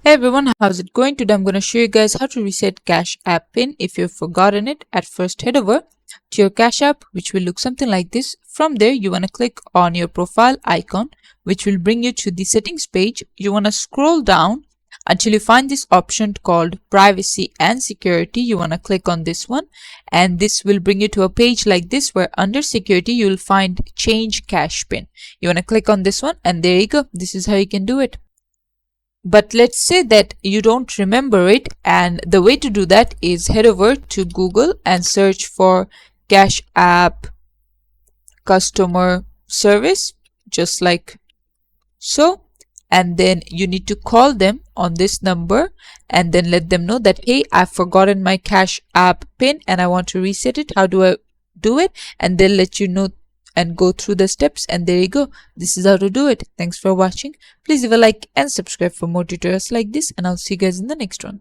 Hey everyone, how's it going? Today I'm going to show you guys how to reset Cash App PIN if you've forgotten it. At first, head over to your Cash App, which will look something like this. From there, you want to click on your profile icon, which will bring you to the settings page. You want to scroll down until you find this option called Privacy and Security. You want to click on this one, and this will bring you to a page like this where under Security, you will find Change Cash PIN. You want to click on this one, and there you go. This is how you can do it. But let's say that you don't remember it, and the way to do that is head over to Google and search for Cash App customer service, just like so. And then you need to call them on this number and then let them know that, hey, I've forgotten my Cash App PIN and I want to reset it. How do I do it? And they'll let you know and go through the steps, and there you go. This is how to do it. Thanks for watching. Please leave a like and subscribe for more tutorials like this, and I'll see you guys in the next one.